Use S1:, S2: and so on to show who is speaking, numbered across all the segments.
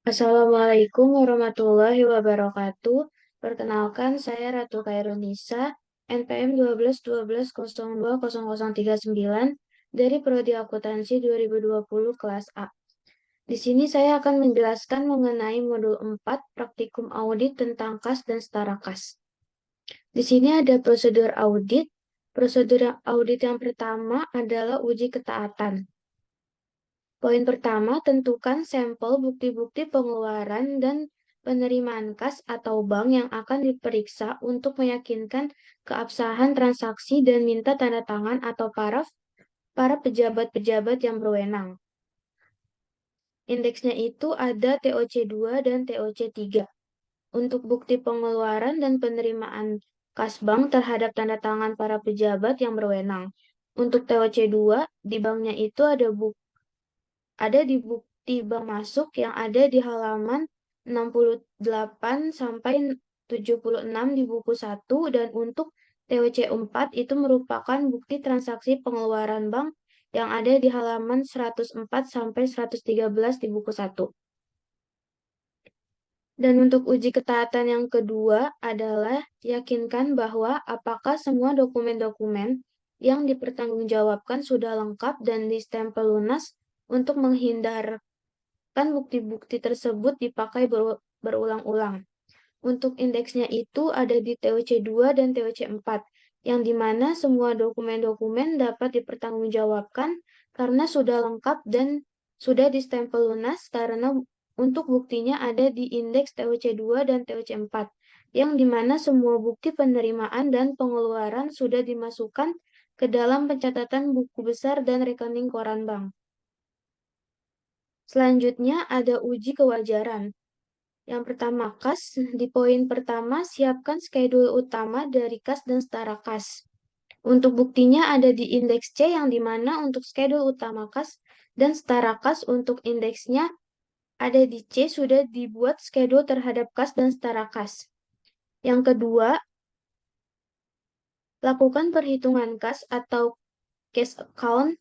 S1: Assalamualaikum warahmatullahi wabarakatuh. Perkenalkan, saya Ratu Kairunisa, NPM 12 12 02 0039 dari Prodi Akuntansi 2020 kelas A. Di sini saya akan menjelaskan mengenai modul 4 praktikum audit tentang kas dan setara kas. Di sini ada prosedur audit. Prosedur audit yang pertama adalah uji ketaatan. Poin pertama, tentukan sampel bukti-bukti pengeluaran dan penerimaan kas atau bank yang akan diperiksa untuk meyakinkan keabsahan transaksi dan minta tanda tangan atau paraf para pejabat-pejabat yang berwenang. Indeksnya itu ada TOC2 dan TOC3. Untuk bukti pengeluaran dan penerimaan kas bank terhadap tanda tangan para pejabat yang berwenang. Untuk TOC2, di banknya itu ada di bukti bank masuk yang ada di halaman 68 sampai 76 di buku 1 dan untuk TOC 4 itu merupakan bukti transaksi pengeluaran bank yang ada di halaman 104 sampai 113 di buku 1. Dan untuk uji ketaatan yang kedua adalah yakinkan bahwa apakah semua dokumen-dokumen yang dipertanggungjawabkan sudah lengkap dan distempel lunas untuk menghindar kan bukti-bukti tersebut dipakai berulang-ulang. Untuk indeksnya itu ada di TOC2 dan TOC4, yang dimana semua dokumen-dokumen dapat dipertanggungjawabkan karena sudah lengkap dan sudah distempel lunas karena untuk buktinya ada di indeks TOC2 dan TOC4, yang dimana semua bukti penerimaan dan pengeluaran sudah dimasukkan ke dalam pencatatan buku besar dan rekening koran bank. Selanjutnya ada uji kewajaran. Yang pertama, kas. Di poin pertama, siapkan skedul utama dari kas dan setara kas. Untuk buktinya ada di indeks C yang dimana untuk skedul utama kas dan setara kas untuk indeksnya ada di C sudah dibuat skedul terhadap kas dan setara kas. Yang kedua, lakukan perhitungan kas atau cash account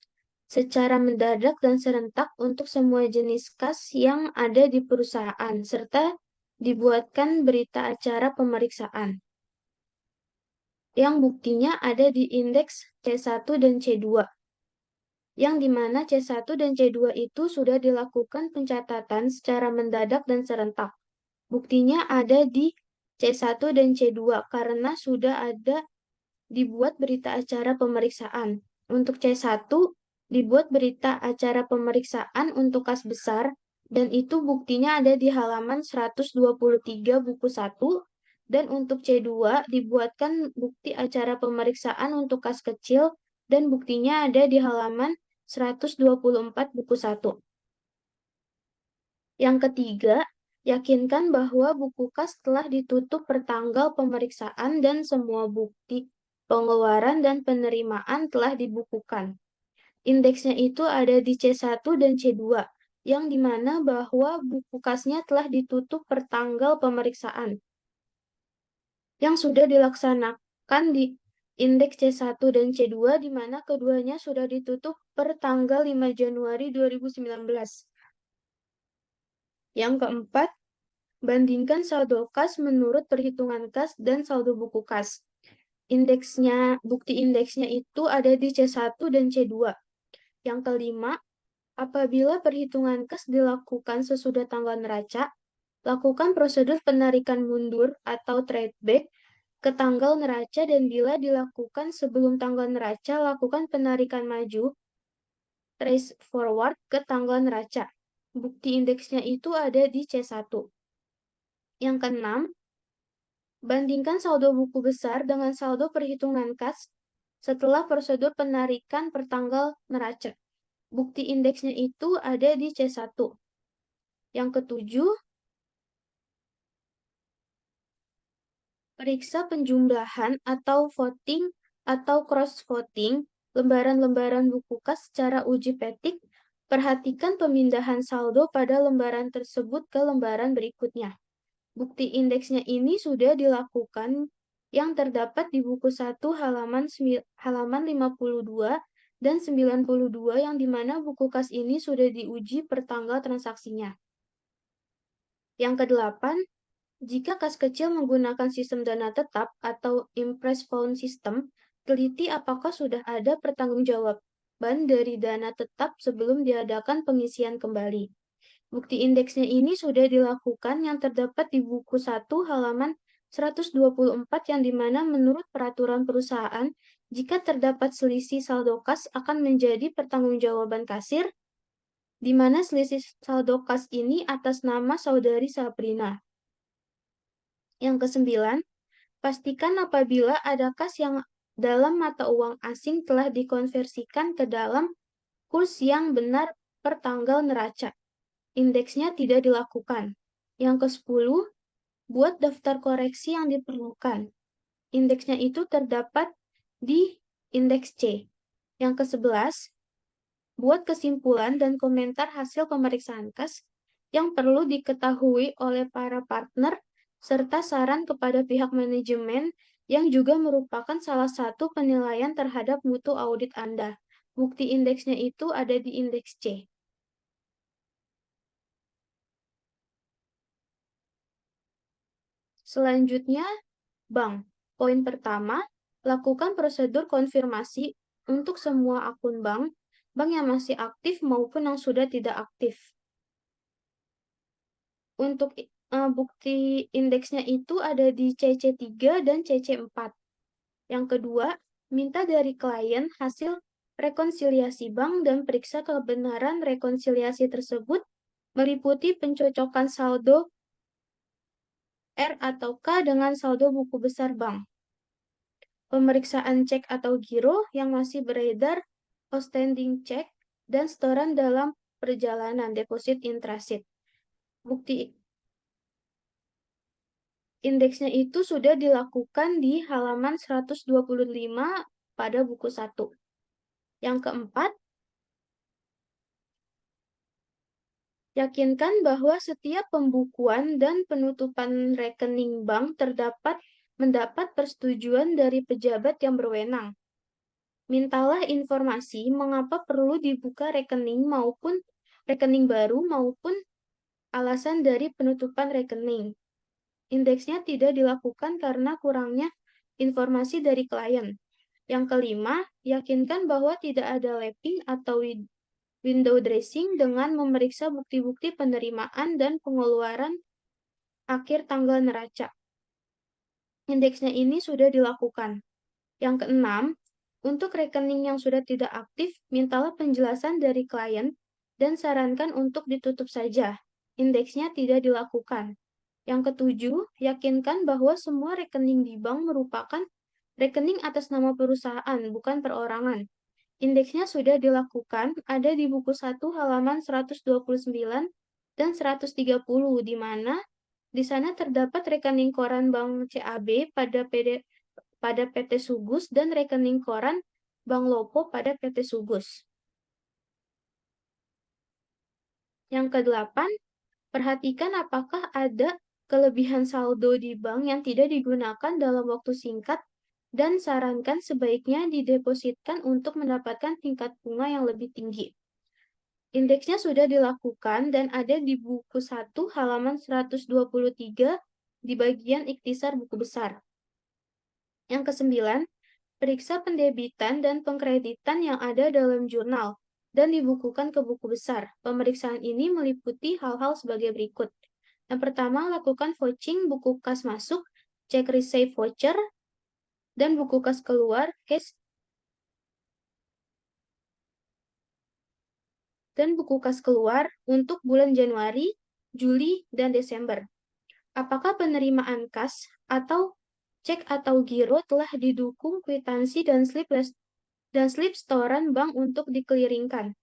S1: secara mendadak dan serentak untuk semua jenis kas yang ada di perusahaan, serta dibuatkan berita acara pemeriksaan, yang buktinya ada di indeks C1 dan C2, yang dimana C1 dan C2 itu sudah dilakukan pencatatan secara mendadak dan serentak. Buktinya ada di C1 dan C2 karena sudah ada dibuat berita acara pemeriksaan. Untuk C1, dibuat berita acara pemeriksaan untuk kas besar, dan itu buktinya ada di halaman 123 buku 1, dan untuk C2, dibuatkan bukti acara pemeriksaan untuk kas kecil, dan buktinya ada di halaman 124 buku 1. Yang ketiga, yakinkan bahwa buku kas telah ditutup pertanggal pemeriksaan dan semua bukti pengeluaran dan penerimaan telah dibukukan. Indeksnya itu ada di C1 dan C2, yang dimana bahwa buku kasnya telah ditutup pertanggal pemeriksaan, yang sudah dilaksanakan di indeks C1 dan C2, di mana keduanya sudah ditutup per tanggal 5 Januari 2019. Yang keempat, bandingkan saldo kas menurut perhitungan kas dan saldo buku kas. Bukti indeksnya itu ada di C1 dan C2. Yang kelima, apabila perhitungan kas dilakukan sesudah tanggal neraca, lakukan prosedur penarikan mundur atau trade back ke tanggal neraca dan bila dilakukan sebelum tanggal neraca, lakukan penarikan maju trace forward ke tanggal neraca. Bukti indeksnya itu ada di C1. Yang keenam, bandingkan saldo buku besar dengan saldo perhitungan kas setelah prosedur penarikan pertanggal neraca. Bukti indeksnya itu ada di C1. Yang ketujuh, periksa penjumlahan atau voting atau cross-voting lembaran-lembaran buku kas secara uji petik. Perhatikan pemindahan saldo pada lembaran tersebut ke lembaran berikutnya. Bukti indeksnya ini sudah dilakukan yang terdapat di buku 1 halaman 52 dan 92 yang dimana buku kas ini sudah diuji per tanggal transaksinya. Yang kedelapan, jika kas kecil menggunakan sistem dana tetap atau impress fund system, teliti apakah sudah ada pertanggungjawaban dari dana tetap sebelum diadakan pengisian kembali. Bukti indeksnya ini sudah dilakukan yang terdapat di buku 1 halaman 124 yang dimana menurut peraturan perusahaan, jika terdapat selisih saldo kas akan menjadi pertanggungjawaban kasir, di mana selisih saldo kas ini atas nama saudari Sabrina. Yang kesembilan, pastikan apabila ada kas yang dalam mata uang asing telah dikonversikan ke dalam kurs yang benar per tanggal neraca. Indeksnya tidak dilakukan. Yang ke-10, buat daftar koreksi yang diperlukan. Indeksnya itu terdapat di indeks C. Yang ke-11, buat kesimpulan dan komentar hasil pemeriksaan kas yang perlu diketahui oleh para partner serta saran kepada pihak manajemen yang juga merupakan salah satu penilaian terhadap mutu audit Anda. Bukti indeksnya itu ada di indeks C. Selanjutnya, bank. Poin pertama, lakukan prosedur konfirmasi untuk semua akun bank yang masih aktif maupun yang sudah tidak aktif. Untuk bukti indeksnya itu ada di CC3 dan CC4. Yang kedua, minta dari klien hasil rekonsiliasi bank dan periksa kebenaran rekonsiliasi tersebut meliputi pencocokan saldo R atau K dengan saldo buku besar bank. Pemeriksaan cek atau giro yang masih beredar, outstanding check, dan setoran dalam perjalanan deposit in transit. Bukti indeksnya itu sudah dilakukan di halaman 125 pada buku 1. Yang keempat, yakinkan bahwa setiap pembukuan dan penutupan rekening bank mendapat persetujuan dari pejabat yang berwenang. Mintalah informasi mengapa perlu dibuka rekening baru maupun alasan dari penutupan rekening. Indeksnya tidak dilakukan karena kurangnya informasi dari klien. Yang kelima, yakinkan bahwa tidak ada lapping atau window dressing dengan memeriksa bukti-bukti penerimaan dan pengeluaran akhir tanggal neraca. Indeksnya ini sudah dilakukan. Yang keenam, untuk rekening yang sudah tidak aktif, mintalah penjelasan dari klien dan sarankan untuk ditutup saja. Indeksnya tidak dilakukan. Yang ketujuh, yakinkan bahwa semua rekening di bank merupakan rekening atas nama perusahaan, bukan perorangan. Indeksnya sudah dilakukan, ada di buku 1 halaman 129 dan 130, di mana di sana terdapat rekening koran Bank CAB pada PT Sugus dan rekening koran Bank Lopo pada PT Sugus. Yang kedelapan, perhatikan apakah ada kelebihan saldo di bank yang tidak digunakan dalam waktu singkat dan sarankan sebaiknya didepositkan untuk mendapatkan tingkat bunga yang lebih tinggi. Indeksnya sudah dilakukan dan ada di buku 1 halaman 123 di bagian ikhtisar buku besar. Yang kesembilan, periksa pendebitan dan pengkreditan yang ada dalam jurnal dan dibukukan ke buku besar. Pemeriksaan ini meliputi hal-hal sebagai berikut. Yang pertama, lakukan vouching buku kas masuk, cek receipt voucher, dan buku kas keluar, untuk bulan Januari, Juli, dan Desember. Apakah penerimaan kas atau cek atau giro telah didukung kwitansi dan slip setoran bank untuk dikeliringkan?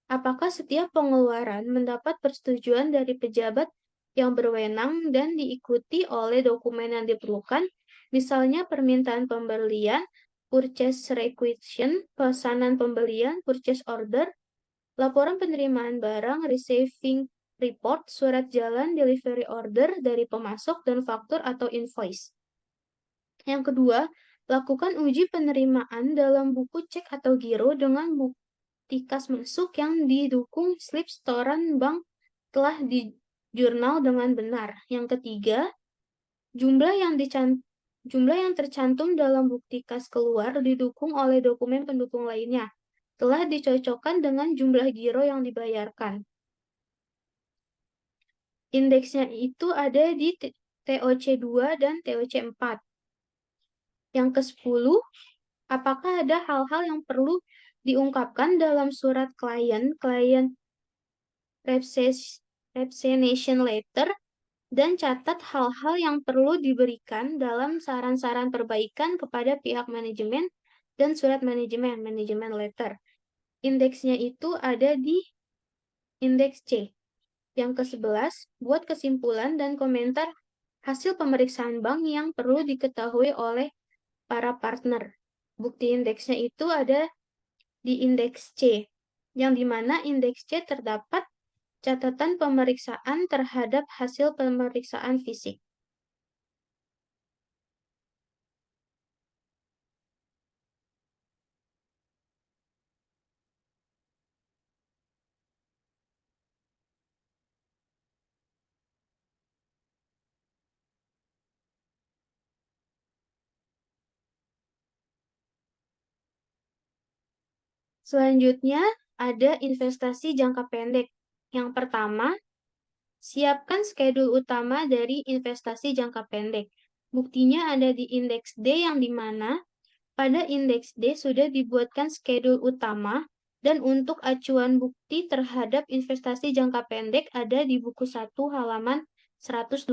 S1: Apakah setiap pengeluaran mendapat persetujuan dari pejabat yang berwenang dan diikuti oleh dokumen yang diperlukan, misalnya permintaan pembelian, purchase requisition, pesanan pembelian, purchase order, laporan penerimaan barang, receiving report, surat jalan, delivery order dari pemasok, dan faktur atau invoice. Yang kedua, lakukan uji penerimaan dalam buku cek atau giro dengan bukti kas masuk yang didukung slip setoran bank telah jurnal dengan benar. Yang ketiga, jumlah yang tercantum dalam bukti kas keluar didukung oleh dokumen pendukung lainnya, telah dicocokkan dengan jumlah giro yang dibayarkan. Indeksnya itu ada di TOC2 dan TOC4. Yang ke-10, apakah ada hal-hal yang perlu diungkapkan dalam surat klien representation letter, dan catat hal-hal yang perlu diberikan dalam saran-saran perbaikan kepada pihak manajemen dan surat manajemen letter. Indeksnya itu ada di indeks C. Yang ke-11, buat kesimpulan dan komentar hasil pemeriksaan bank yang perlu diketahui oleh para partner. Bukti indeksnya itu ada di indeks C, yang dimana indeks C terdapat catatan pemeriksaan terhadap hasil pemeriksaan fisik. Selanjutnya, ada investasi jangka pendek. Yang pertama, siapkan skedul utama dari investasi jangka pendek. Buktinya ada di indeks D, yang dimana pada indeks D sudah dibuatkan skedul utama, dan untuk acuan bukti terhadap investasi jangka pendek ada di buku 1 halaman 125.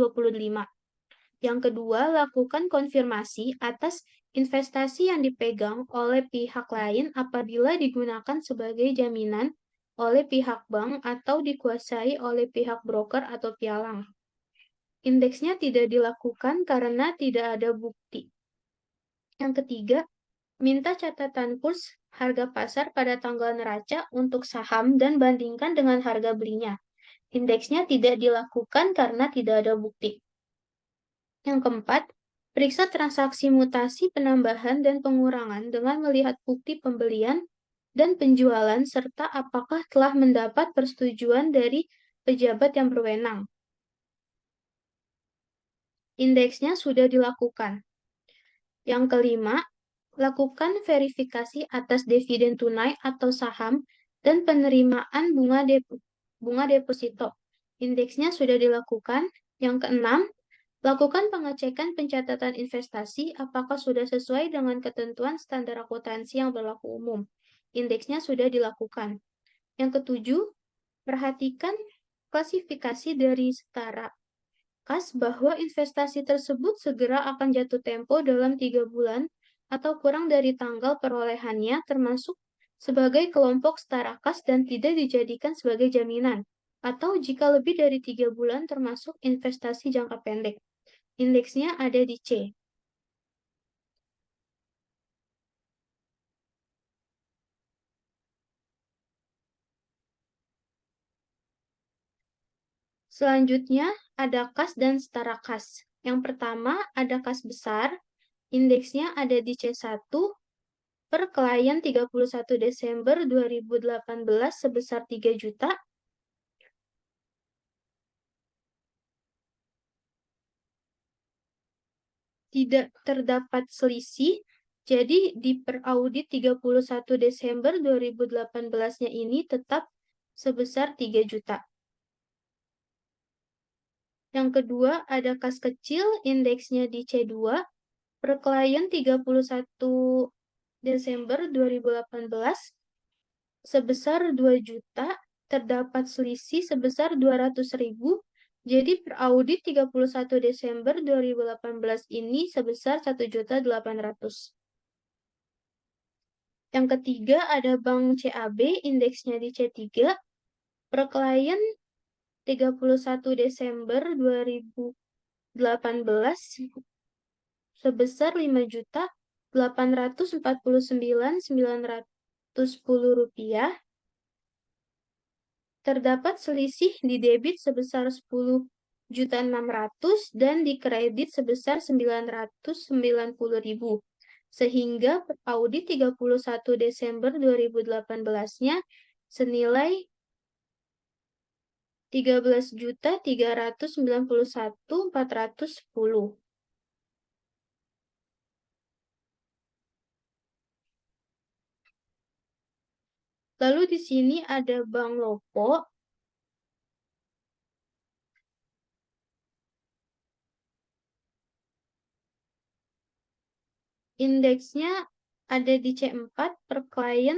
S1: Yang kedua, lakukan konfirmasi atas investasi yang dipegang oleh pihak lain apabila digunakan sebagai jaminan oleh pihak bank atau dikuasai oleh pihak broker atau pialang. Indeksnya tidak dilakukan karena tidak ada bukti. Yang ketiga, minta catatan kurs harga pasar pada tanggal neraca untuk saham dan bandingkan dengan harga belinya. Indeksnya tidak dilakukan karena tidak ada bukti. Yang keempat, periksa transaksi mutasi, penambahan, dan pengurangan dengan melihat bukti pembelian dan penjualan serta apakah telah mendapat persetujuan dari pejabat yang berwenang. Indeksnya sudah dilakukan. Yang kelima, lakukan verifikasi atas dividen tunai atau saham dan penerimaan bunga deposito. Indeksnya sudah dilakukan. Yang keenam, lakukan pengecekan pencatatan investasi apakah sudah sesuai dengan ketentuan standar akuntansi yang berlaku umum. Indeksnya sudah dilakukan. Yang ketujuh, perhatikan klasifikasi dari setara kas bahwa investasi tersebut segera akan jatuh tempo dalam 3 bulan atau kurang dari tanggal perolehannya, termasuk sebagai kelompok setara kas dan tidak dijadikan sebagai jaminan, atau jika lebih dari 3 bulan termasuk investasi jangka pendek. Indeksnya ada di C. Selanjutnya, ada kas dan setara kas. Yang pertama, ada kas besar. Indeksnya ada di C1 per klien 31 Desember 2018 sebesar 3 juta. Tidak terdapat selisih, jadi di peraudit 31 Desember 2018-nya ini tetap sebesar 3 juta. Yang kedua, ada kas kecil, indeksnya di C2, per klien 31 Desember 2018, sebesar 2 juta, terdapat selisih sebesar 200.000, jadi per audit 31 Desember 2018 ini sebesar 1.800.000. Yang ketiga ada Bank CAB, indeksnya di C3, per klien 31 Desember 2018 sebesar 5.849.910 rupiah. Terdapat selisih di debit sebesar 10.600.000 dan di kredit sebesar 990.000. Sehingga audit 31 Desember 2018-nya senilai 13.391.410. Lalu di sini ada Bank Lopo. Indeksnya ada di C4 per klien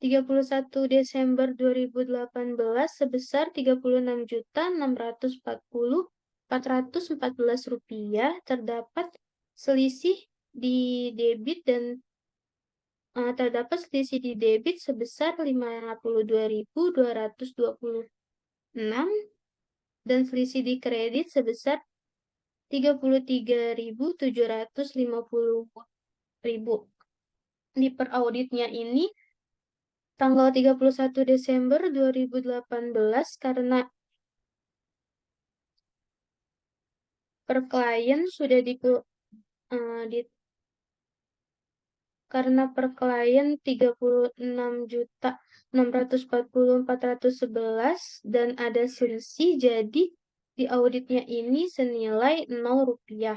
S1: 31 Desember 2018 sebesar Rp36.640.414. Terdapat selisih di debit dan terdapat selisih di debit sebesar Rp52.226 dan selisih di kredit sebesar Rp33.750.000. Di perauditnya ini tanggal 31 Desember 2018 karena per klien sudah karena per klien 36.640.411 dan ada selisih, jadi di auditnya ini senilai Rp0.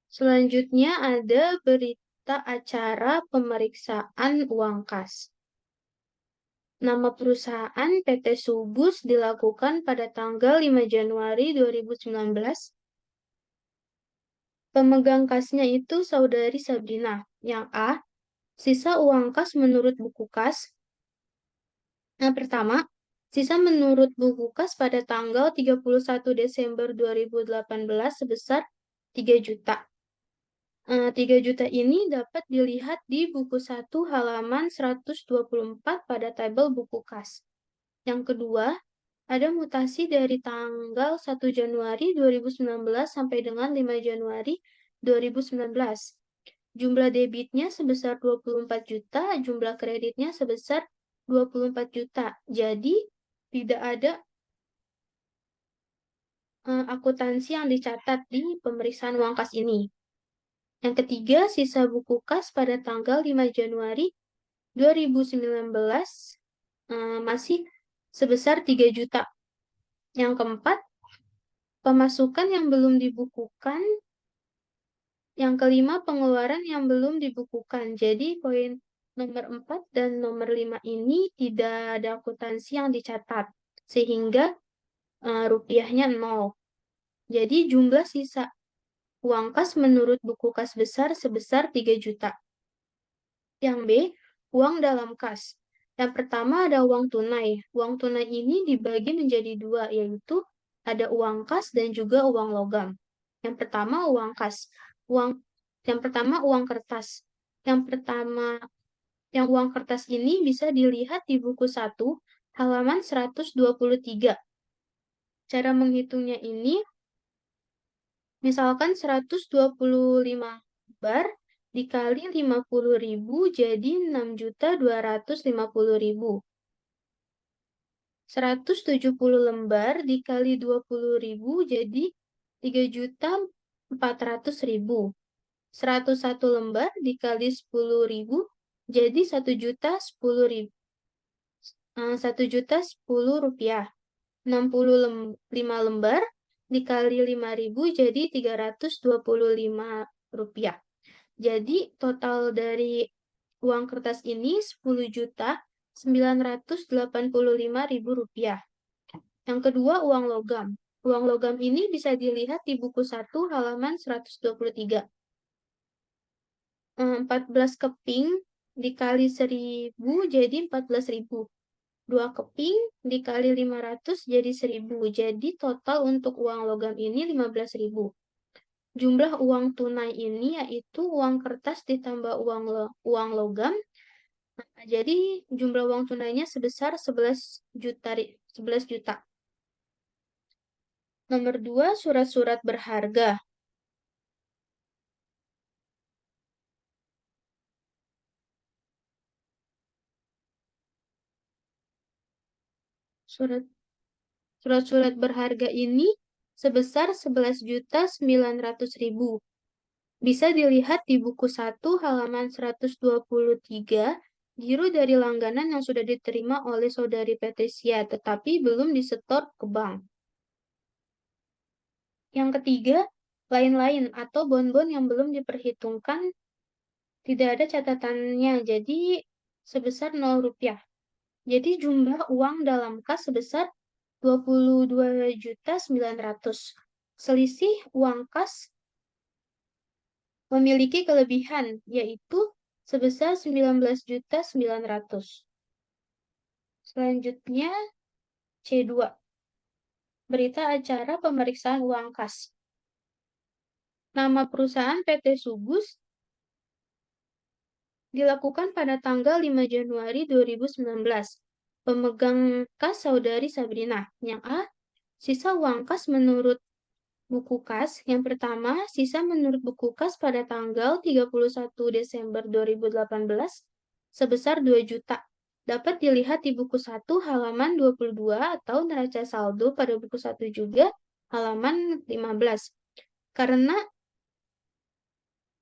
S1: Selanjutnya ada berita acara pemeriksaan uang kas. Nama perusahaan PT Subus dilakukan pada tanggal 5 Januari 2019. Pemegang kasnya itu Saudari Sabrina. Yang A, sisa uang kas menurut buku kas. Yang pertama, sisa menurut buku kas pada tanggal 31 Desember 2018 sebesar 3 juta. 3 juta ini dapat dilihat di buku 1 halaman 124 pada tabel buku kas. Yang kedua, ada mutasi dari tanggal 1 Januari 2019 sampai dengan 5 Januari 2019. Jumlah debitnya sebesar 24 juta, jumlah kreditnya sebesar 24 juta. Jadi, tidak ada akuntansi yang dicatat di pemeriksaan uang kas ini. Yang ketiga, sisa buku kas pada tanggal 5 Januari 2019 masih sebesar 3 juta. Yang keempat, pemasukan yang belum dibukukan. Yang kelima, pengeluaran yang belum dibukukan. Jadi, poin nomor 4 dan nomor 5 ini tidak ada akuntansi yang dicatat, sehingga rupiahnya 0. Jadi, jumlah sisa uang kas menurut buku kas besar sebesar 3 juta. Yang B, uang dalam kas. Yang pertama ada uang tunai. Uang tunai ini dibagi menjadi dua, yaitu ada uang kas dan juga uang logam. Yang pertama uang kas. Yang pertama uang kertas. Yang uang kertas ini bisa dilihat di buku 1 halaman 123. Cara menghitungnya ini, misalkan 125 lembar dikali 50.000 jadi 6.250.000. 170 lembar dikali 20.000 jadi 3.400.000. 101 lembar dikali 10.000 jadi 1.010.000. 1.010 rupiah. 65 lembar dikali 5.000 jadi 325 rupiah. Jadi total dari uang kertas ini 10.985.000 rupiah. Yang kedua uang logam. Uang logam ini bisa dilihat di buku 1 halaman 123. 14 keping dikali 1.000 jadi 14.000. 2 keping dikali 500 jadi 1.000. Jadi total untuk uang logam ini 15.000. Jumlah uang tunai ini yaitu uang kertas ditambah uang logam. Jadi jumlah uang tunainya sebesar 11 juta. 11 juta. Nomor 2, surat-surat berharga. Surat-surat berharga ini sebesar 11.900.000. Bisa dilihat di buku 1 halaman 123, giro dari langganan yang sudah diterima oleh Saudari Patricia, tetapi belum disetor ke bank. Yang ketiga, lain-lain atau bon-bon yang belum diperhitungkan, tidak ada catatannya, jadi sebesar 0 rupiah. Jadi jumlah uang dalam kas sebesar 22.900.000. Selisih uang kas memiliki kelebihan, yaitu sebesar 19.900.000. Selanjutnya, C2. Berita acara pemeriksaan uang kas. Nama perusahaan PT Subus dilakukan pada tanggal 5 Januari 2019. Pemegang kas Saudari Sabrina. Yang A, sisa uang kas menurut buku kas. Yang pertama, sisa menurut buku kas pada tanggal 31 Desember 2018 sebesar 2 juta. Dapat dilihat di buku 1 halaman 22 atau neraca saldo pada buku 1 juga halaman 15. Karena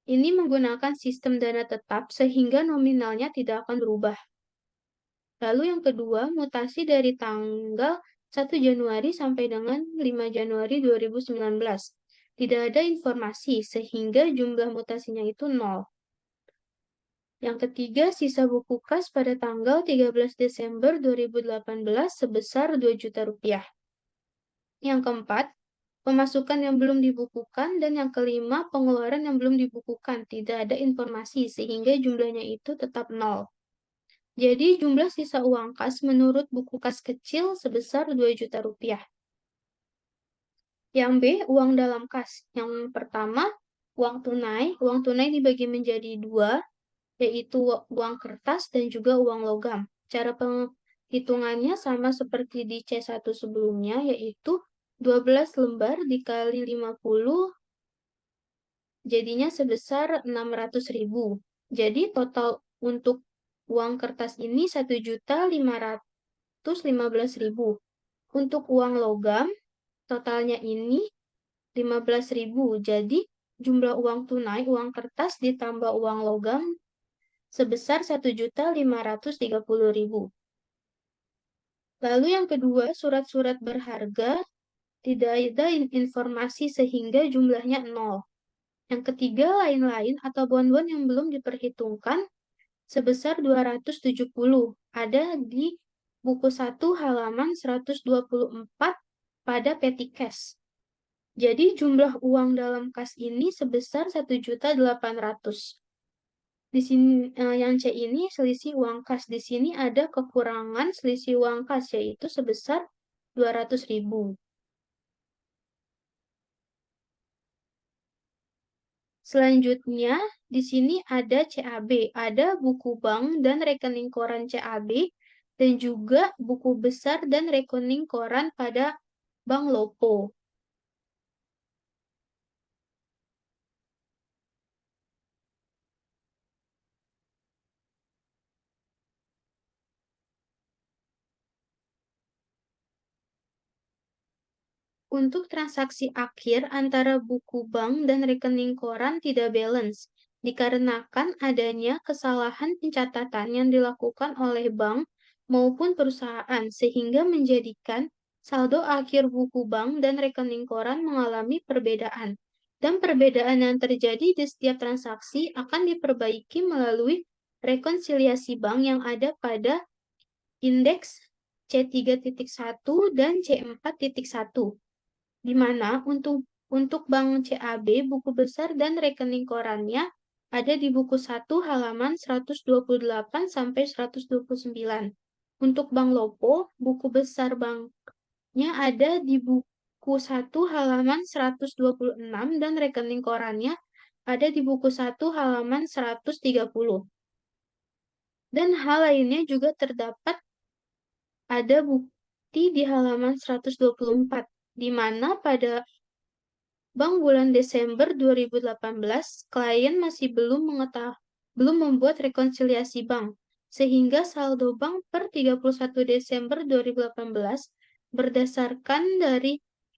S1: ini menggunakan sistem dana tetap sehingga nominalnya tidak akan berubah. Lalu yang kedua, mutasi dari tanggal 1 Januari sampai dengan 5 Januari 2019. Tidak ada informasi sehingga jumlah mutasinya itu 0. Yang ketiga, sisa buku kas pada tanggal 13 Desember 2018 sebesar 2 juta rupiah. Yang keempat, pemasukan yang belum dibukukan, dan yang kelima, pengeluaran yang belum dibukukan. Tidak ada informasi sehingga jumlahnya itu tetap 0. Jadi jumlah sisa uang kas menurut buku kas kecil sebesar 2 juta rupiah. Yang B, uang dalam kas. Yang pertama, uang tunai. Uang tunai dibagi menjadi 2, yaitu uang kertas dan juga uang logam. Cara penghitungannya sama seperti di C1 sebelumnya, yaitu 12 lembar dikali 50, jadinya sebesar 600.000. Jadi total untuk uang kertas ini 1.515.000. Untuk uang logam, totalnya ini 15.000. Jadi jumlah uang tunai, uang kertas ditambah uang logam sebesar 1.530.000. Lalu yang kedua, surat-surat berharga, tidak ada informasi sehingga jumlahnya 0. Yang ketiga, lain-lain atau bon-bon yang belum diperhitungkan sebesar 270. Ada di buku 1 halaman 124 pada petty cash. Jadi jumlah uang dalam kas ini sebesar 1.800.000. Di sini yang C ini selisih uang kas. Di sini ada kekurangan selisih uang kas, yaitu sebesar 200.000. Selanjutnya, di sini ada CAB, ada buku bank dan rekening koran CAB, dan juga buku besar dan rekening koran pada Bank Lopo. Untuk transaksi akhir antara buku bank dan rekening koran tidak balance, dikarenakan adanya kesalahan pencatatan yang dilakukan oleh bank maupun perusahaan, sehingga menjadikan saldo akhir buku bank dan rekening koran mengalami perbedaan. Dan perbedaan yang terjadi di setiap transaksi akan diperbaiki melalui rekonsiliasi bank yang ada pada indeks C3.1 dan C4.1. Di mana untuk Bank CAB, buku besar dan rekening korannya ada di buku 1 halaman 128 sampai 129. Untuk Bank Lopo, buku besar banknya ada di buku 1 halaman 126 dan rekening korannya ada di buku 1 halaman 130. Dan hal lainnya juga terdapat ada bukti di halaman 124, di mana pada bank bulan Desember 2018, klien masih belum membuat rekonsiliasi bank, sehingga saldo bank per 31 Desember 2018 berdasarkan dari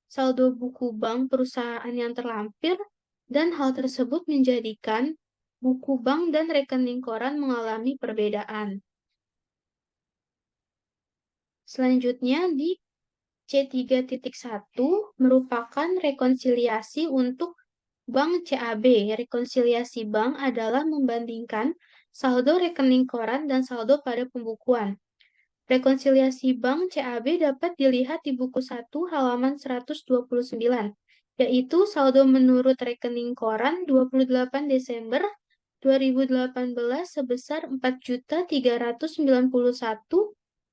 S1: saldo buku bank perusahaan yang terlampir, dan hal tersebut menjadikan buku bank dan rekening koran mengalami perbedaan. Selanjutnya di C3.1 merupakan rekonsiliasi untuk Bank CAB. Rekonsiliasi bank adalah membandingkan saldo rekening koran dan saldo pada pembukuan. Rekonsiliasi bank CAB dapat dilihat di buku 1 halaman 129, yaitu saldo menurut rekening koran 28 Desember 2018 sebesar Rp4.391.410,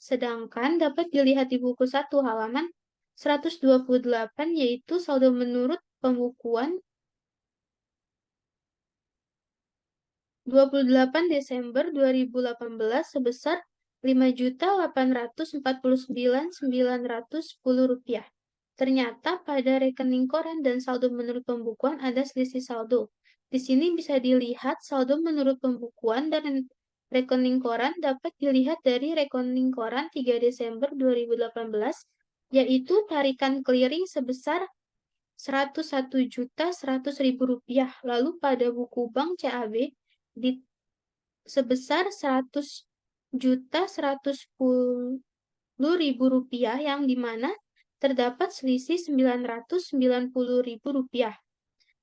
S1: sedangkan dapat dilihat di buku 1 halaman 128, yaitu saldo menurut pembukuan 28 Desember 2018 sebesar Rp5.849.910. Ternyata pada rekening koran dan saldo menurut pembukuan ada selisih saldo. Di sini bisa dilihat saldo menurut pembukuan dan rekening koran dapat dilihat dari rekening koran 3 Desember 2018, yaitu tarikan clearing sebesar Rp101.100.000. Lalu pada buku bank CAB di sebesar Rp100.110.000, yang dimana terdapat selisih Rp990.000.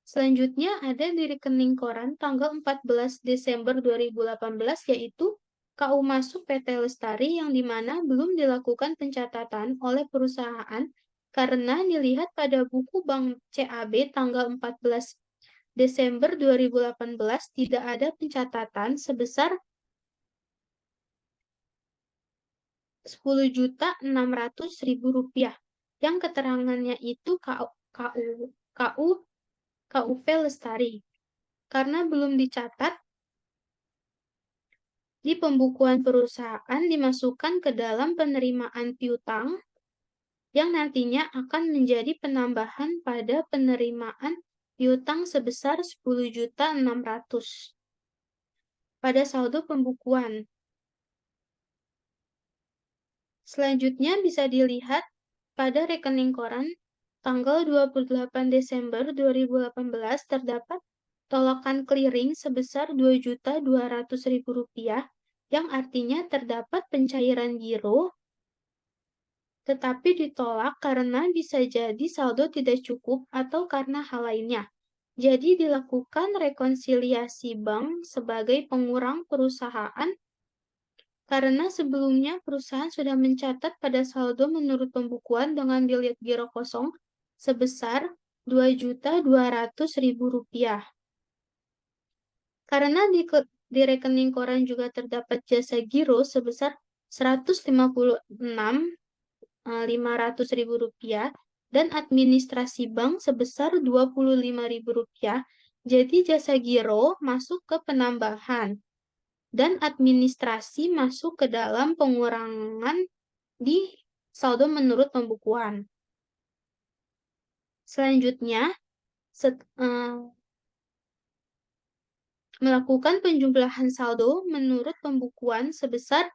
S1: Selanjutnya ada di rekening koran tanggal 14 Desember 2018, yaitu KU masuk PT Lestari, yang dimana belum dilakukan pencatatan oleh perusahaan karena dilihat pada buku bank CAB tanggal 14 Desember 2018 tidak ada pencatatan sebesar Rp10.600.000, yang keterangannya itu KUP Lestari. Karena belum dicatat di pembukuan perusahaan dimasukkan ke dalam penerimaan piutang yang nantinya akan menjadi penambahan pada penerimaan piutang sebesar Rp10.600.000 pada saldo pembukuan. Selanjutnya bisa dilihat pada rekening koran tanggal 28 Desember 2018 terdapat tolakan clearing sebesar Rp2.200.000, yang artinya terdapat pencairan giro tetapi ditolak karena bisa jadi saldo tidak cukup atau karena hal lainnya. Jadi dilakukan rekonsiliasi bank sebagai pengurang perusahaan karena sebelumnya perusahaan sudah mencatat pada saldo menurut pembukuan dengan bilet giro kosong sebesar Rp2.200.000. Karena di rekening koran juga terdapat jasa giro sebesar Rp156.500.000 dan administrasi bank sebesar Rp25.000. Jadi jasa giro masuk ke penambahan dan administrasi masuk ke dalam pengurangan di saldo menurut pembukuan. Selanjutnya, melakukan penjumlahan saldo menurut pembukuan sebesar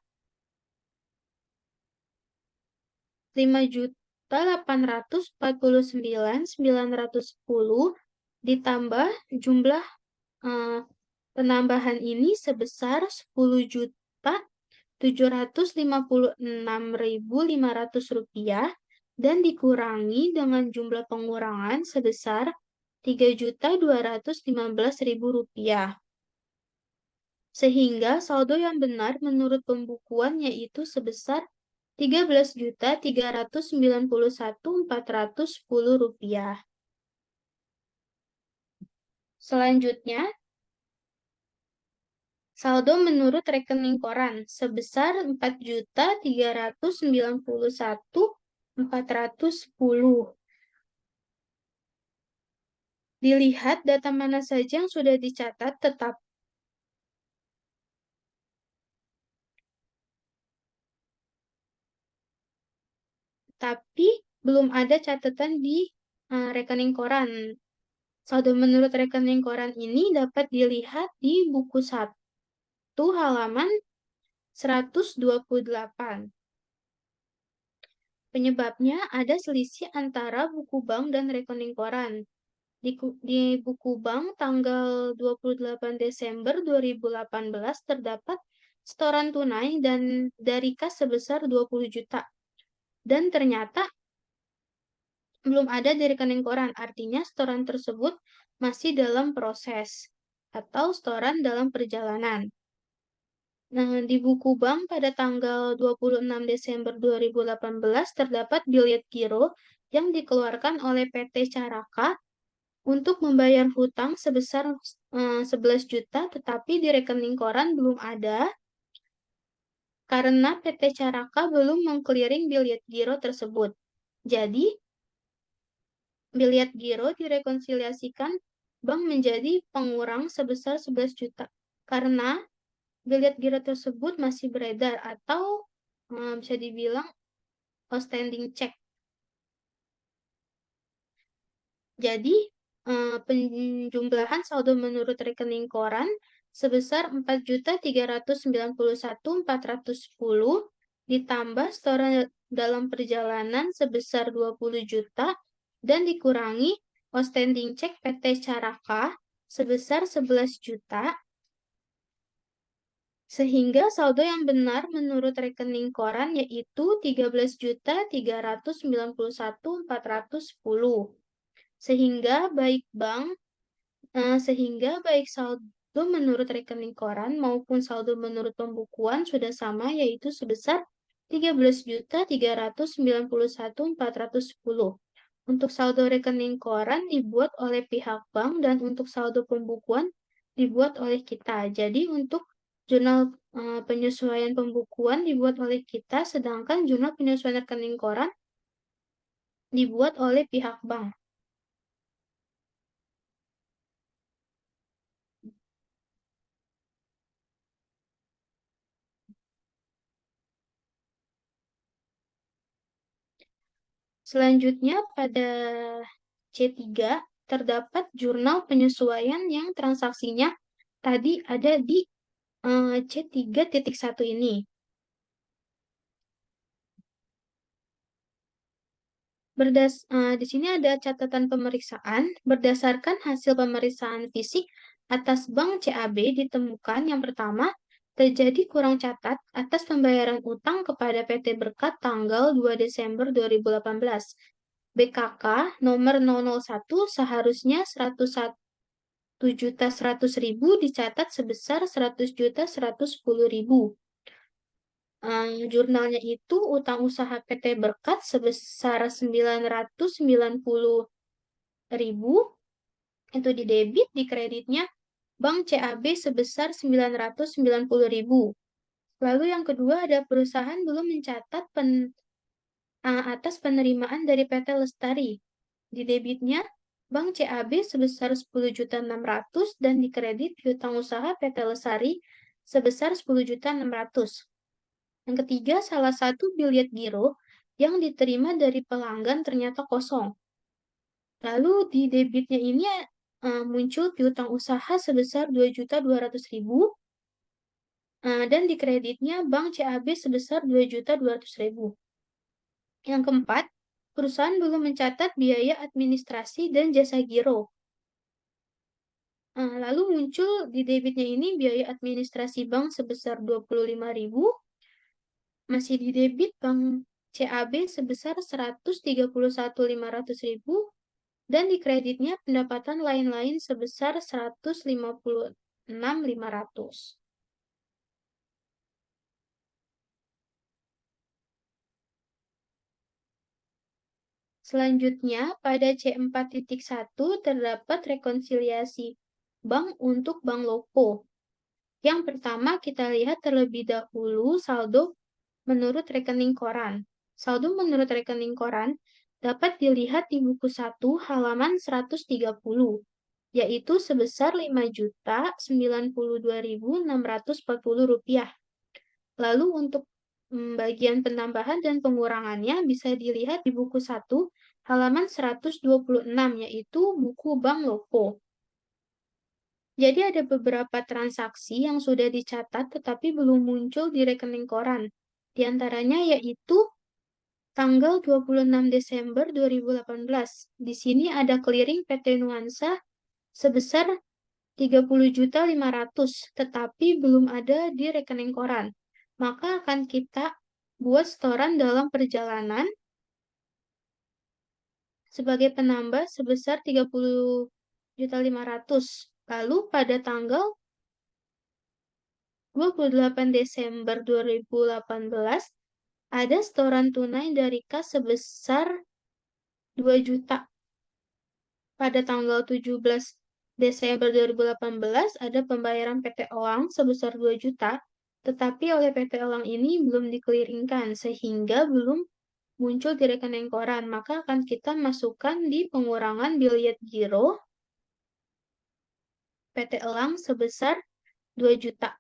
S1: Rp5.849.910 ditambah jumlah penambahan ini sebesar Rp10.756.500 dan dikurangi dengan jumlah pengurangan sebesar Rp3.215.000. Sehingga saldo yang benar menurut pembukuan yaitu sebesar Rp13.391.410. Selanjutnya, saldo menurut rekening koran sebesar Rp4.391.410. Dilihat data mana saja yang sudah dicatat tapi belum ada catatan di rekening koran. Saldo menurut rekening koran ini dapat dilihat di buku 1 halaman 128. Penyebabnya ada selisih antara buku bank dan rekening koran. Di buku bank tanggal 28 Desember 2018 terdapat setoran tunai dan dari kas sebesar 20 juta. Dan ternyata belum ada di rekening koran, artinya setoran tersebut masih dalam proses atau setoran dalam perjalanan. Nah, di buku bank pada tanggal 26 Desember 2018 terdapat bilet giro yang dikeluarkan oleh PT Caraka untuk membayar hutang sebesar 11 juta, tetapi di rekening koran belum ada karena PT Caraka belum mengclearing bilet giro tersebut. Jadi, bilet giro direkonsiliasikan bank menjadi pengurang sebesar 11 juta karena bilet giro tersebut masih beredar atau bisa dibilang outstanding check. Jadi, penjumlahan saldo menurut rekening koran sebesar 4.391.410 ditambah setoran dalam perjalanan sebesar 20 juta dan dikurangi outstanding check PT Caraka sebesar 11 juta sehingga saldo yang benar menurut rekening koran yaitu 13.391.410. Sehingga baik saldo menurut rekening koran maupun saldo menurut pembukuan sudah sama yaitu sebesar 13.391.410. Untuk saldo rekening koran dibuat oleh pihak bank dan untuk saldo pembukuan dibuat oleh kita. Jadi untuk jurnal penyesuaian pembukuan dibuat oleh kita, sedangkan jurnal penyesuaian rekening koran dibuat oleh pihak bank. Selanjutnya pada C3 terdapat jurnal penyesuaian yang transaksinya tadi ada di C3.1 ini. Di sini ada catatan pemeriksaan. Berdasarkan hasil pemeriksaan fisik atas bank CAB ditemukan yang pertama, terjadi kurang catat atas pembayaran utang kepada PT Berkat tanggal 2 Desember 2018. BKK nomor 001 seharusnya 101.100.000 dicatat sebesar 100.110.000. Jurnalnya itu utang usaha PT Berkat sebesar 990.000 itu di debit, di kreditnya Bank CAB sebesar 990.000. Lalu yang kedua ada perusahaan belum mencatat atas penerimaan dari PT Lestari. Di debitnya Bank CAB sebesar 10.600.000 dan di kredit piutang usaha PT Lestari sebesar 10.600.000. Yang ketiga, salah satu bilet giro yang diterima dari pelanggan ternyata kosong. Lalu di debitnya ini muncul piutang usaha sebesar 2.200.000 dan di kreditnya Bank CAB sebesar 2.200.000. Yang keempat, perusahaan belum mencatat biaya administrasi dan jasa giro. Lalu muncul di debitnya ini biaya administrasi bank sebesar 25.000, masih di debit Bank CAB sebesar 131.500.000 dan di kreditnya pendapatan lain-lain sebesar 156.500. Selanjutnya, pada C4.1 terdapat rekonsiliasi bank untuk Bank Loko. Yang pertama kita lihat terlebih dahulu saldo menurut rekening koran. Saldo menurut rekening koran dapat dilihat di buku 1 halaman 130, yaitu sebesar Rp5.092.640. Lalu untuk bagian penambahan dan pengurangannya bisa dilihat di buku 1 halaman 126, yaitu buku Bank Loko. Jadi ada beberapa transaksi yang sudah dicatat tetapi belum muncul di rekening koran. Di antaranya yaitu tanggal 26 Desember 2018. Di sini ada clearing PT Nuansa sebesar 30.500.000, tetapi belum ada di rekening koran. Maka akan kita buat setoran dalam perjalanan sebagai penambah sebesar 30.500.000. Lalu pada tanggal 28 Desember 2018 ada setoran tunai dari kas sebesar 2 juta. Pada tanggal 17 Desember 2018 ada pembayaran PT Elang sebesar 2 juta, tetapi oleh PT Elang ini belum dikeliringkan sehingga belum muncul di rekening koran, maka akan kita masukkan di pengurangan bilet giro PT Elang sebesar 2 juta.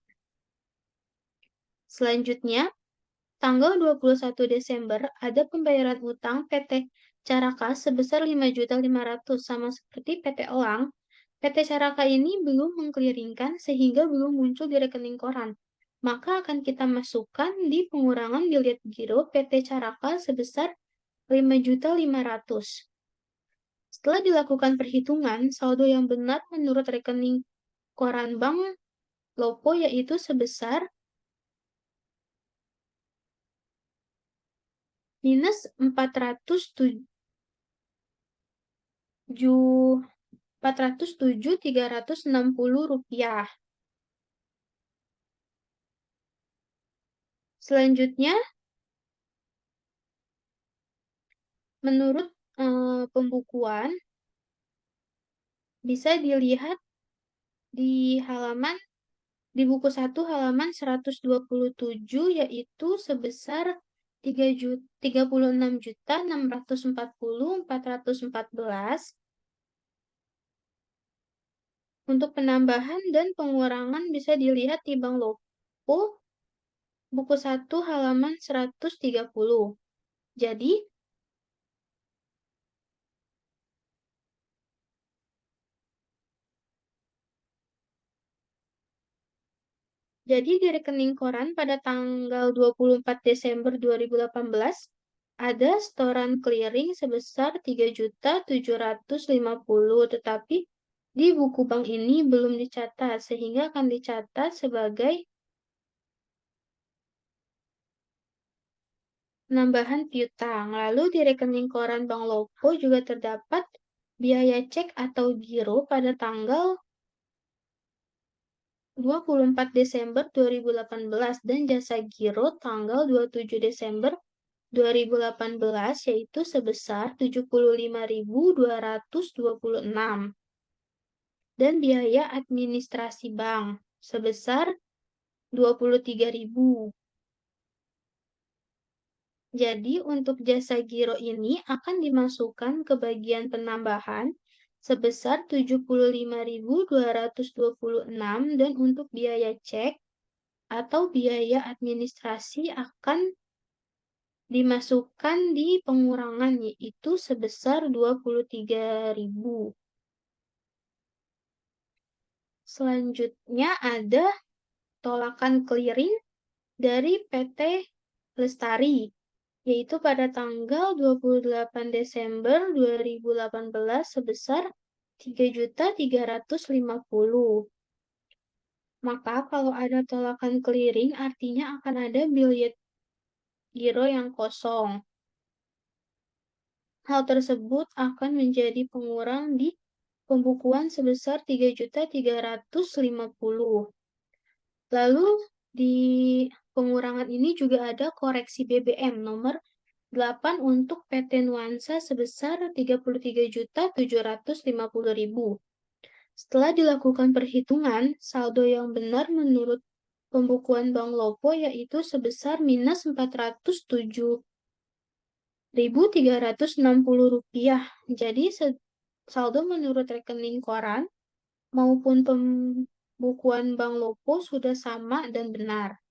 S1: Selanjutnya, tanggal 21 Desember ada pembayaran utang PT Caraka sebesar 5.500.000 sama seperti PT Elang. PT Caraka ini belum mengkeliringkan sehingga belum muncul di rekening koran. Maka akan kita masukkan di pengurangan bilet giro PT Caraka sebesar 5.500.000. Setelah dilakukan perhitungan, saldo yang benar menurut rekening koran Bank Lopo yaitu sebesar minus 407.360 rupiah. Selanjutnya, menurut pembukuan, bisa dilihat di buku 1 halaman 127 yaitu sebesar 36.640.414. Untuk penambahan dan pengurangan bisa dilihat di Bank Lopo buku 1 halaman 130. Jadi, di rekening koran pada tanggal 24 Desember 2018 ada setoran clearing sebesar 3.750.000, tetapi di buku bank ini belum dicatat sehingga akan dicatat sebagai penambahan piutang. Lalu di rekening koran Bank Lopo juga terdapat biaya cek atau giro pada tanggal 24 Desember 2018 dan jasa giro tanggal 27 Desember 2018 yaitu sebesar 75.226 dan biaya administrasi bank sebesar 23.000. Jadi untuk jasa giro ini akan dimasukkan ke bagian penambahan sebesar 75.226 dan untuk biaya cek atau biaya administrasi akan dimasukkan di pengurangan yaitu sebesar 23.000. Selanjutnya ada tolakan clearing dari PT Lestari yaitu pada tanggal 28 Desember 2018 sebesar 3.350.000. Maka kalau ada tolakan clearing artinya akan ada bilet giro yang kosong. Hal tersebut akan menjadi pengurang di pembukuan sebesar 3.350.000. Lalu di pengurangan ini juga ada koreksi BBM nomor 8 untuk PT Nuansa sebesar 33.750.000. Setelah dilakukan perhitungan, saldo yang benar menurut pembukuan Bank Lopo yaitu sebesar minus 407.360 rupiah. Jadi saldo menurut rekening koran maupun pembukuan Bank Lopo sudah sama dan benar.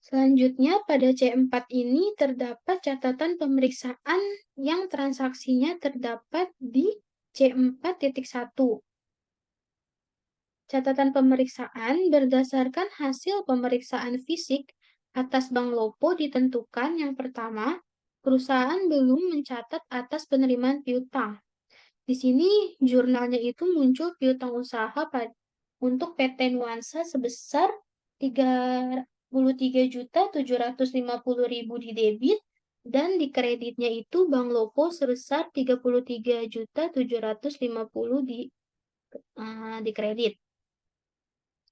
S1: Selanjutnya pada C4 ini terdapat catatan pemeriksaan yang transaksinya terdapat di C4.1. Catatan pemeriksaan berdasarkan hasil pemeriksaan fisik atas Bank Lopo ditentukan yang pertama, perusahaan belum mencatat atas penerimaan piutang. Di sini jurnalnya itu muncul piutang usaha untuk PT Nuansa sebesar 33.750.000 di debit dan di kreditnya itu Bank Lopo sebesar 33.750 di kredit.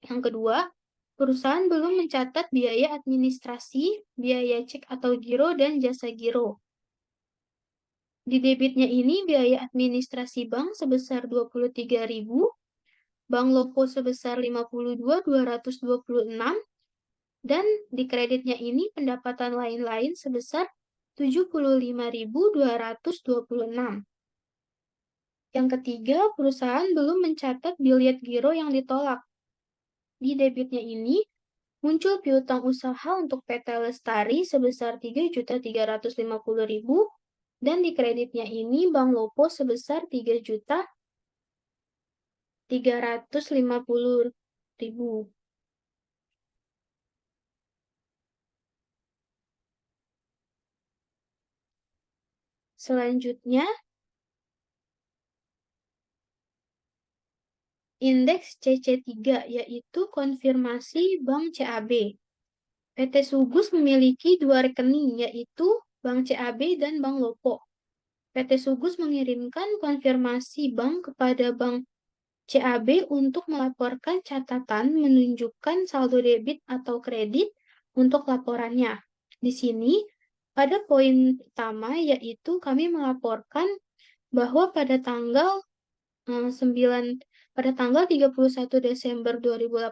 S1: Yang kedua, perusahaan belum mencatat biaya administrasi, biaya cek atau giro, dan jasa giro. Di debitnya ini biaya administrasi bank sebesar 23.000, Bank Lopo sebesar 52.226, dan di kreditnya ini pendapatan lain-lain sebesar 75.226. Yang ketiga, perusahaan belum mencatat biliet giro yang ditolak. Di debitnya ini muncul piutang usaha untuk PT Lestari sebesar 3.350.000 dan di kreditnya ini Bank Lopo sebesar 3.350.000. Selanjutnya, indeks CC3 yaitu konfirmasi Bank CAB. PT Sugus memiliki dua rekening yaitu Bank CAB dan Bank Lopo. PT Sugus mengirimkan konfirmasi bank kepada Bank CAB untuk melaporkan catatan menunjukkan saldo debit atau kredit untuk laporannya. Di sini pada poin pertama yaitu kami melaporkan bahwa pada tanggal 31 Desember 2018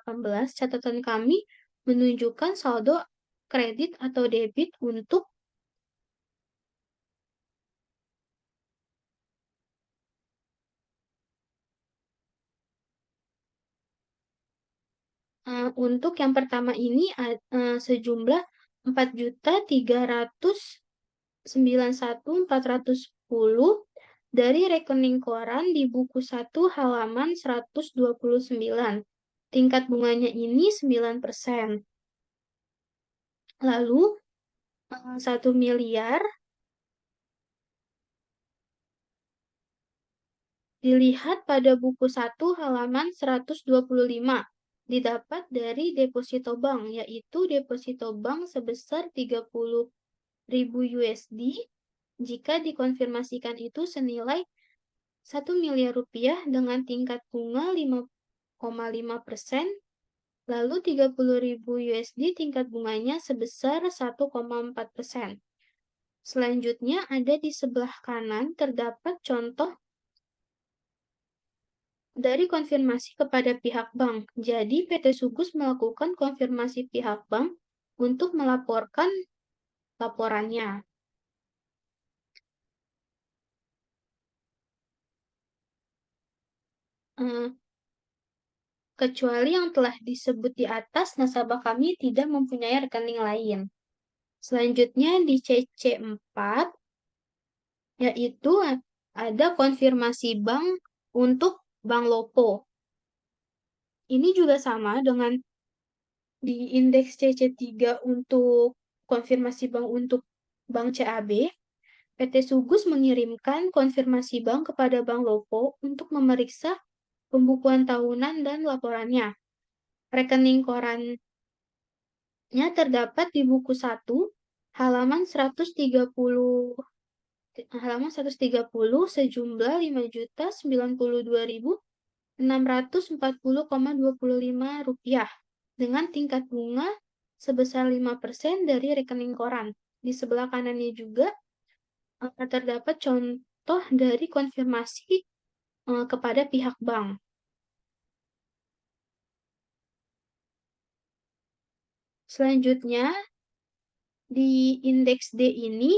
S1: catatan kami menunjukkan saldo kredit atau debit untuk yang pertama ini sejumlah 4.391.410 dari rekening koran di buku 1 halaman 129. Tingkat bunganya ini 9%. Lalu 1 miliar dilihat pada buku 1 halaman 125. Didapat dari deposito bank, yaitu deposito bank sebesar 30.000 USD jika dikonfirmasikan itu senilai 1 miliar rupiah dengan tingkat bunga 5,5%, lalu 30.000 USD tingkat bunganya sebesar 1,4%. Selanjutnya ada di sebelah kanan terdapat contoh dari konfirmasi kepada pihak bank. Jadi PT Sugus melakukan konfirmasi pihak bank untuk melaporkan laporannya. Kecuali yang telah disebut di atas, nasabah kami tidak mempunyai rekening lain. Selanjutnya di CC4, yaitu ada konfirmasi bank untuk Bank Lopo. Ini juga sama dengan di indeks CC3 untuk konfirmasi bank untuk Bank CAB. PT Sugus mengirimkan konfirmasi bank kepada Bank Lopo untuk memeriksa pembukuan tahunan dan laporannya. Rekening korannya terdapat di buku 1 halaman 130 sejumlah 5.092.640,25 rupiah dengan tingkat bunga sebesar 5% dari rekening koran. Di sebelah kanannya juga terdapat contoh dari konfirmasi kepada pihak bank. Selanjutnya, di indeks D ini,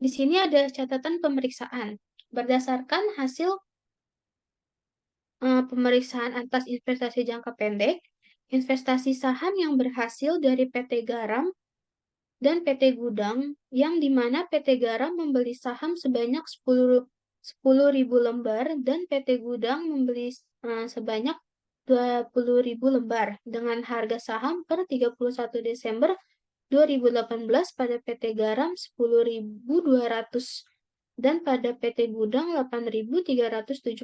S1: di sini ada catatan pemeriksaan. Berdasarkan hasil pemeriksaan atas investasi jangka pendek, investasi saham yang berhasil dari PT Garam dan PT Gudang, yang di mana PT Garam membeli saham sebanyak 10.000 lembar dan PT Gudang membeli sebanyak 20.000 lembar dengan harga saham per 31 Desember 2018 pada PT Garam 10.200 dan pada PT Gudang Rp8.375.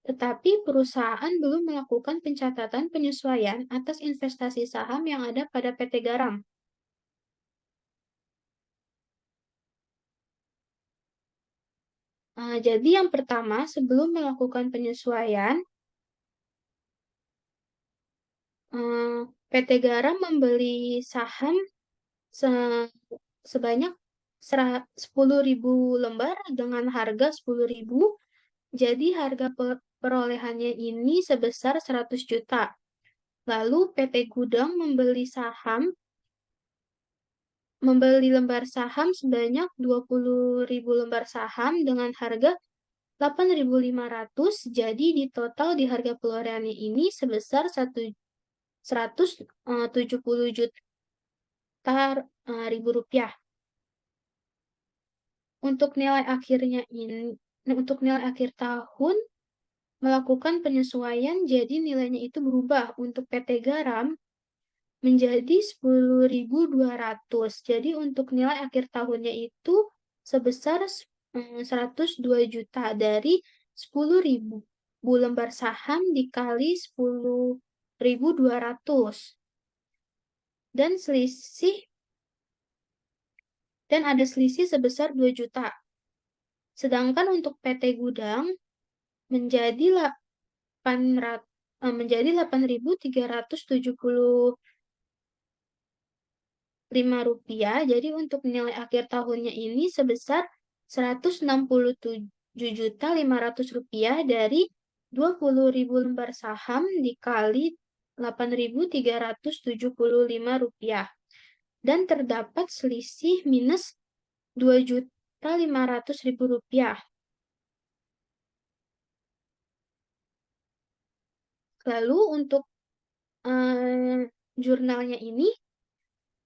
S1: Tetapi perusahaan belum melakukan pencatatan penyesuaian atas investasi saham yang ada pada PT Garam. Jadi yang pertama, sebelum melakukan penyesuaian, PT Garam membeli saham sebanyak 10.000 lembar dengan harga 10.000. Jadi harga perolehannya ini sebesar 100 juta. Lalu PT Gudang membeli lembar saham sebanyak 20.000 lembar saham dengan harga 8.500. Jadi di total di harga perolehannya ini sebesar 170 juta ribu rupiah. Untuk nilai akhir tahun melakukan penyesuaian, jadi nilainya itu berubah untuk PT Garam menjadi 10.200. Jadi untuk nilai akhir tahunnya itu sebesar 102 juta dari 10.000 lembar saham dikali 10.200. Dan ada selisih sebesar 2 juta. Sedangkan untuk PT Gudang menjadi 8.375 rupiah. Jadi untuk nilai akhir tahunnya ini sebesar 167.500 rupiah dari 20.000 lembar saham dikali 8.375 rupiah. Dan terdapat selisih minus 2.500.000 rupiah. Lalu untuk jurnalnya ini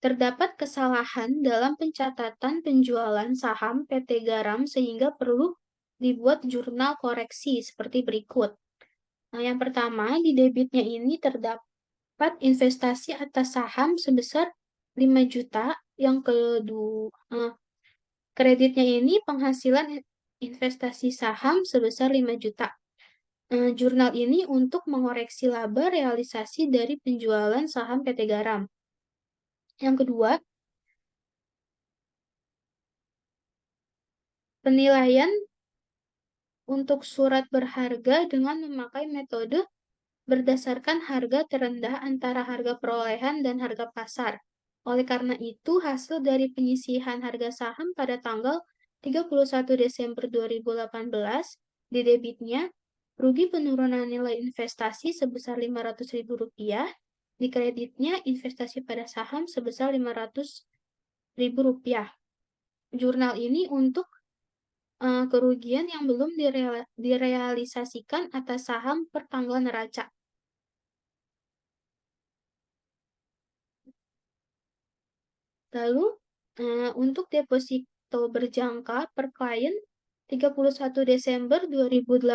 S1: terdapat kesalahan dalam pencatatan penjualan saham PT Garam sehingga perlu dibuat jurnal koreksi seperti berikut. Yang pertama, di debitnya ini terdapat investasi atas saham sebesar 5 juta. Yang kedua, kreditnya ini penghasilan investasi saham sebesar 5 juta. Jurnal ini untuk mengoreksi laba realisasi dari penjualan saham PT Garam. Yang kedua, penilaian untuk surat berharga dengan memakai metode berdasarkan harga terendah antara harga perolehan dan harga pasar. Oleh karena itu, hasil dari penyisihan harga saham pada tanggal 31 Desember 2018 di debitnya rugi penurunan nilai investasi sebesar Rp500.000, di kreditnya investasi pada saham sebesar Rp500.000. Jurnal ini untuk kerugian yang belum direalisasikan atas saham per tanggal neraca. Lalu, untuk deposito berjangka per klien 31 Desember 2018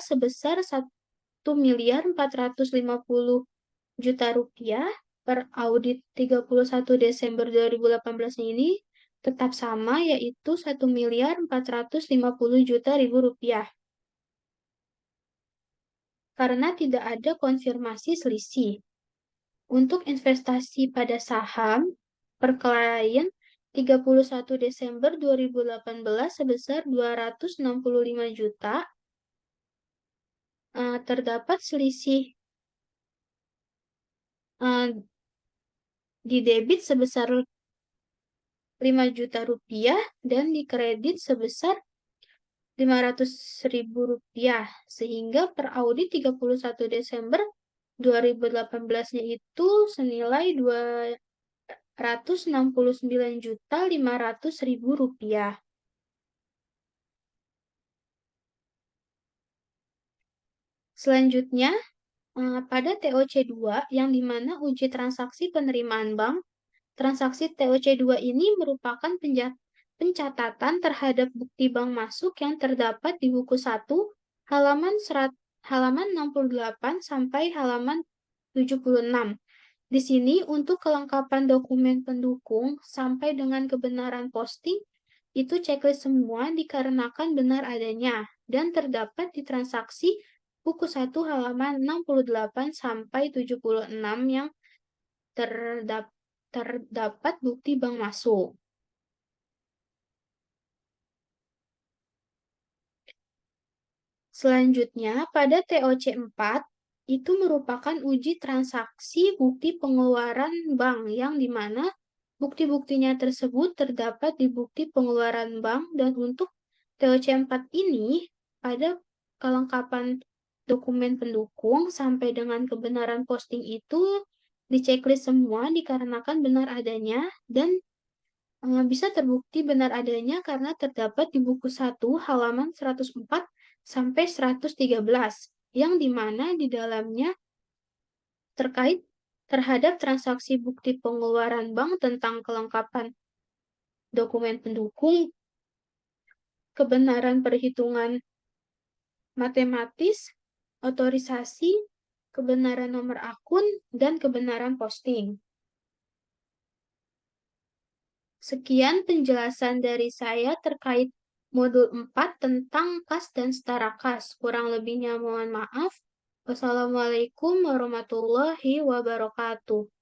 S1: sebesar 1.450.000.000 rupiah per audit 31 Desember 2018 ini tetap sama, yaitu 1.450.000.000 rupiah. Karena tidak ada konfirmasi selisih. Untuk investasi pada saham per klien 31 Desember 2018 sebesar 265 juta. Terdapat selisih di debit sebesar 5 juta rupiah dan di kredit sebesar 500.000 rupiah, sehingga per audit 31 Desember 2018-nya itu senilai 269.500.000 rupiah. Selanjutnya, pada TOC2 yang dimana uji transaksi penerimaan bank, transaksi TOC2 ini merupakan Pencatatan terhadap bukti bank masuk yang terdapat di buku 1, halaman 68 sampai halaman 76. Di sini untuk kelengkapan dokumen pendukung sampai dengan kebenaran posting, itu checklist semua dikarenakan benar adanya dan terdapat di transaksi buku 1 halaman 68 sampai 76 yang terdapat bukti bank masuk. Selanjutnya, pada TOC 4, itu merupakan uji transaksi bukti pengeluaran bank yang dimana bukti-buktinya tersebut terdapat di bukti pengeluaran bank dan untuk TOC 4 ini pada kelengkapan dokumen pendukung sampai dengan kebenaran posting itu diceklis semua dikarenakan benar adanya dan bisa terbukti benar adanya karena terdapat di buku 1 halaman 104 sampai 113 yang dimana di dalamnya terkait terhadap transaksi bukti pengeluaran bank tentang kelengkapan dokumen pendukung, kebenaran perhitungan matematis, otorisasi, kebenaran nomor akun, dan kebenaran posting. Sekian penjelasan dari saya terkait modul 4 tentang kas dan setara kas. Kurang lebihnya mohon maaf. Wassalamualaikum warahmatullahi wabarakatuh.